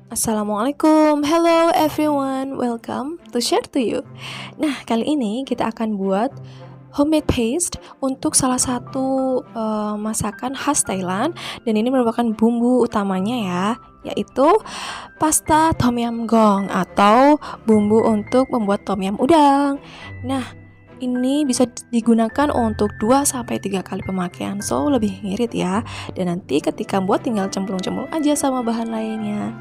Assalamualaikum, hello everyone, welcome to share to you. Nah, kali ini kita akan buat homemade paste untuk salah satu masakan khas Thailand. Dan ini merupakan bumbu utamanya ya, yaitu pasta tom yum goong atau bumbu untuk membuat tom yum udang. Nah, ini bisa digunakan untuk 2-3 kali pemakaian, so lebih ngirit ya. Dan nanti ketika buat tinggal cemplung-cemplung aja sama bahan lainnya.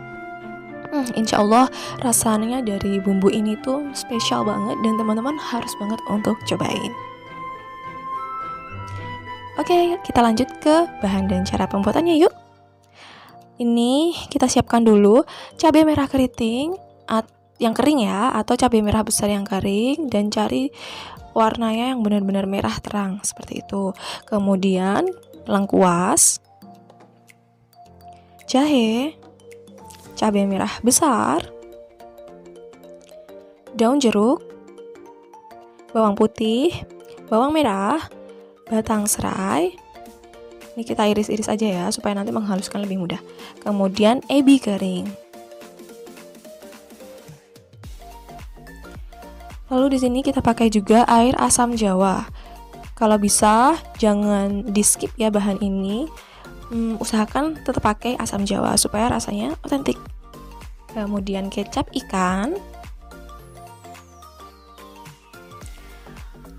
Insya Allah rasanya dari bumbu ini tuh spesial banget dan teman-teman harus banget untuk cobain. Oke, kita lanjut ke bahan dan cara pembuatannya yuk. Ini kita siapkan dulu cabai merah keriting yang kering ya, atau cabai merah besar yang kering, dan cari warnanya yang benar-benar merah terang seperti itu. Kemudian lengkuas, jahe, cabai merah besar, daun jeruk, bawang putih, bawang merah, batang serai. Ini kita iris-iris aja ya supaya nanti menghaluskan lebih mudah. Kemudian ebi kering. Lalu di sini kita pakai juga air asam jawa. Kalau bisa jangan di skip ya bahan ini. Usahakan tetap pakai asam jawa supaya rasanya otentik. Kemudian kecap ikan.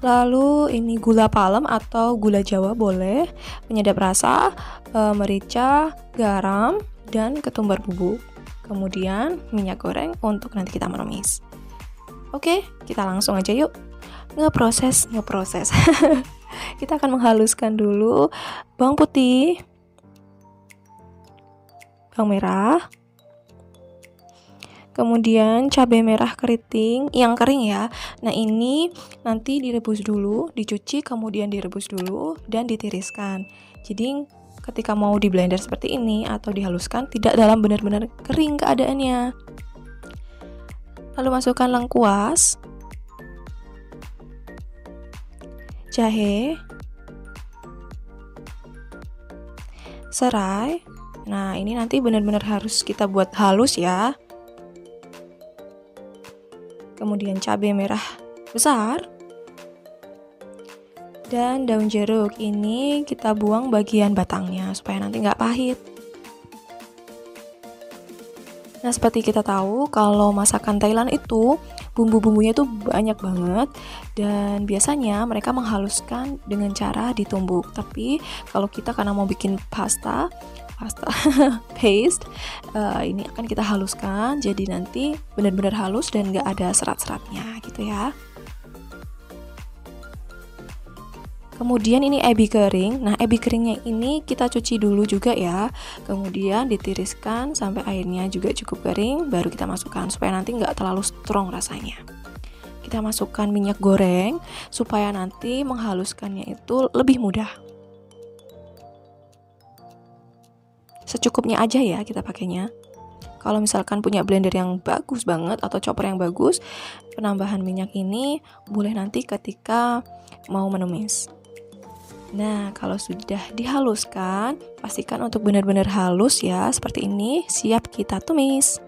Lalu ini gula palem atau gula jawa boleh, penyedap rasa, merica, garam, dan ketumbar bubuk. Kemudian minyak goreng untuk nanti kita menumis. Oke, kita langsung aja yuk ngeproses. Kita akan menghaluskan dulu bawang putih, bawang merah, kemudian cabai merah keriting yang kering ya. Nah, ini nanti direbus dulu, dicuci, kemudian direbus dulu dan ditiriskan. Jadi ketika mau di blender seperti ini atau dihaluskan, tidak dalam benar-benar kering keadaannya. Lalu masukkan lengkuas, jahe, serai. Nah, ini nanti benar-benar harus kita buat halus ya. Kemudian cabai merah besar dan daun jeruk. Ini kita buang bagian batangnya supaya nanti nggak pahit. Nah, seperti kita tahu kalau masakan Thailand itu bumbu-bumbunya itu banyak banget dan biasanya mereka menghaluskan dengan cara ditumbuk. Tapi kalau kita karena mau bikin pasta paste, ini akan kita haluskan jadi nanti benar-benar halus dan nggak ada serat-seratnya gitu ya. Kemudian ini ebi kering. Nah, ebi keringnya ini kita cuci dulu juga ya. Kemudian ditiriskan sampai airnya juga cukup kering, baru kita masukkan supaya nanti nggak terlalu strong rasanya. Kita masukkan minyak goreng supaya nanti menghaluskannya itu lebih mudah. Secukupnya aja ya kita pakainya. Kalau misalkan punya blender yang bagus banget atau chopper yang bagus, penambahan minyak ini boleh nanti ketika mau menumis. Nah, kalau sudah dihaluskan, pastikan untuk benar-benar halus ya, seperti ini, siap kita tumis.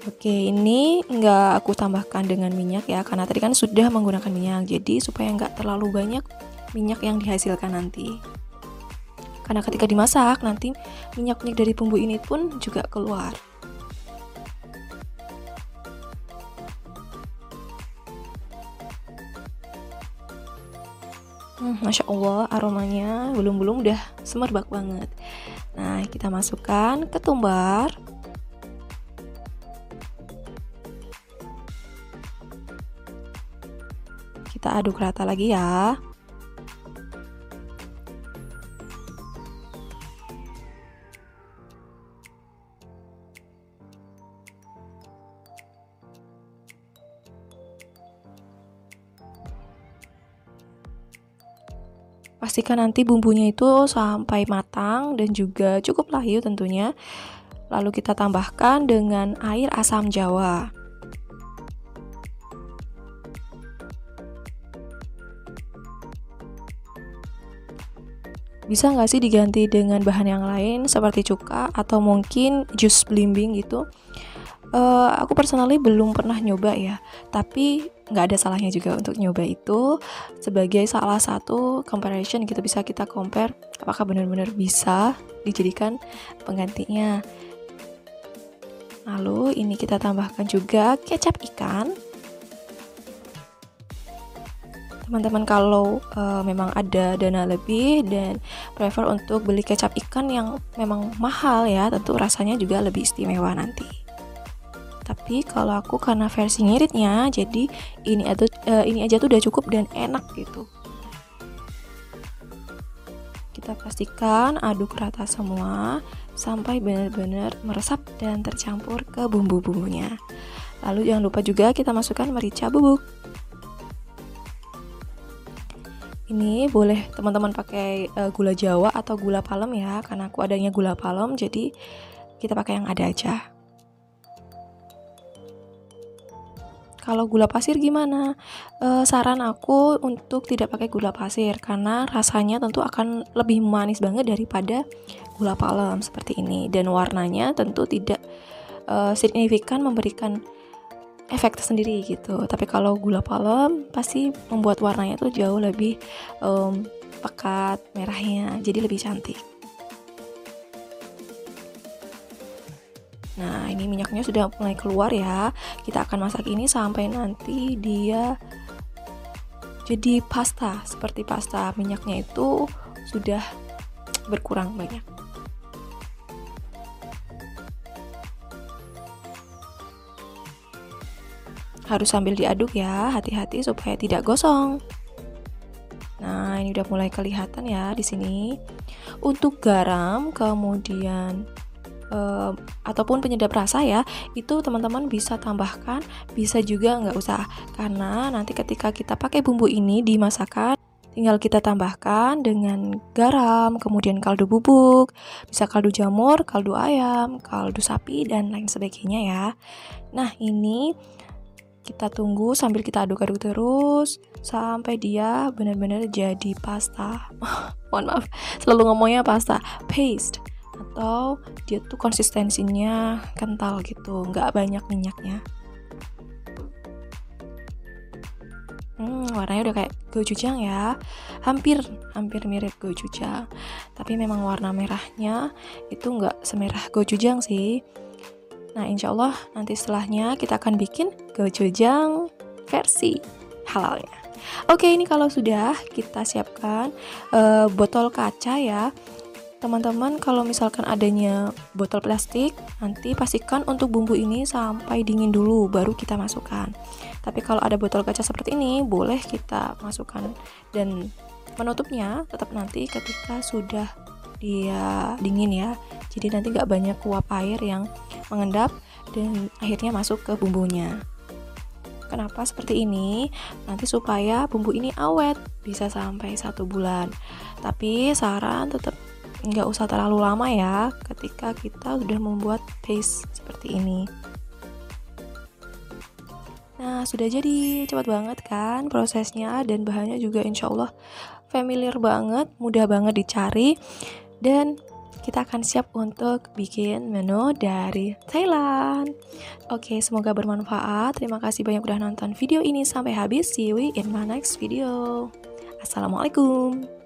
Oke, ini nggak aku tambahkan dengan minyak ya, karena tadi kan sudah menggunakan minyak, jadi supaya nggak terlalu banyak minyak yang dihasilkan nanti. Karena ketika dimasak, nanti minyak-minyak dari bumbu ini pun juga keluar. Masya Allah, aromanya belum udah semerbak banget. Nah, kita masukkan ketumbar, kita aduk rata lagi ya. Pastikan nanti bumbunya itu sampai matang dan juga cukup layu tentunya. Lalu kita tambahkan dengan air asam jawa. bisa nggak sih diganti dengan bahan yang lain seperti cuka atau mungkin jus belimbing gitu. Aku personally belum pernah nyoba ya, tapi nggak ada salahnya juga untuk nyoba itu sebagai salah satu comparison gitu, bisa kita compare apakah benar-benar bisa dijadikan penggantinya. Lalu ini kita tambahkan juga kecap ikan. Teman-teman kalau memang ada dana lebih dan prefer untuk beli kecap ikan yang memang mahal ya, tentu rasanya juga lebih istimewa nanti. Tapi kalau aku karena versi ngiritnya, jadi ini aja tuh udah cukup dan enak gitu. Kita pastikan aduk rata semua sampai benar-benar meresap dan tercampur ke bumbu-bumbunya. Lalu jangan lupa juga kita masukkan merica bubuk. Ini boleh teman-teman pakai gula Jawa atau gula palem ya, karena aku adanya gula palem, jadi kita pakai yang ada aja. Kalau gula pasir gimana? Saran aku untuk tidak pakai gula pasir karena rasanya tentu akan lebih manis banget daripada gula palem seperti ini, dan warnanya tentu tidak signifikan memberikan efek tersendiri gitu. Tapi kalau gula palem pasti membuat warnanya tuh jauh lebih pekat merahnya, jadi lebih cantik. Nah, ini minyaknya sudah mulai keluar ya. Kita akan masak ini sampai nanti dia jadi pasta, seperti pasta. Minyaknya itu sudah berkurang banyak. Harus sambil diaduk ya, hati-hati supaya tidak gosong. Nah, ini udah mulai kelihatan ya di sini. Untuk garam, kemudian ataupun penyedap rasa ya, itu teman-teman bisa tambahkan, bisa juga nggak usah, karena nanti ketika kita pakai bumbu ini di masakan tinggal kita tambahkan dengan garam, kemudian kaldu bubuk, bisa kaldu jamur, kaldu ayam, kaldu sapi, dan lain sebagainya ya. Nah, ini kita tunggu sambil kita aduk-aduk terus sampai dia benar-benar jadi pasta. Mohon maaf, selalu ngomongnya pasta, paste, atau dia tuh konsistensinya kental gitu, nggak banyak minyaknya. Warnanya udah kayak gochujang ya, hampir mirip gochujang, tapi memang warna merahnya itu nggak semerah gochujang sih. Nah, insya Allah nanti setelahnya kita akan bikin gochujang versi halalnya. Oke, ini kalau sudah kita siapkan botol kaca ya. Teman-teman, kalau misalkan adanya botol plastik, nanti pastikan untuk bumbu ini sampai dingin dulu, baru kita masukkan. Tapi kalau ada botol kaca seperti ini, boleh kita masukkan dan menutupnya tetap nanti ketika sudah dia dingin ya. Jadi nanti nggak banyak uap air yang mengendap dan akhirnya masuk ke bumbunya. Kenapa seperti ini? Nanti supaya bumbu ini awet, bisa sampai 1 bulan. Tapi saran tetap nggak usah terlalu lama ya ketika kita sudah membuat paste seperti ini. Nah, sudah jadi, cepat banget kan prosesnya, dan bahannya juga insya Allah familiar banget, mudah banget dicari, dan kita akan siap untuk bikin menu dari Thailand. Oke, semoga bermanfaat. Terima kasih banyak udah nonton video ini sampai habis. See you in my next video. Assalamualaikum.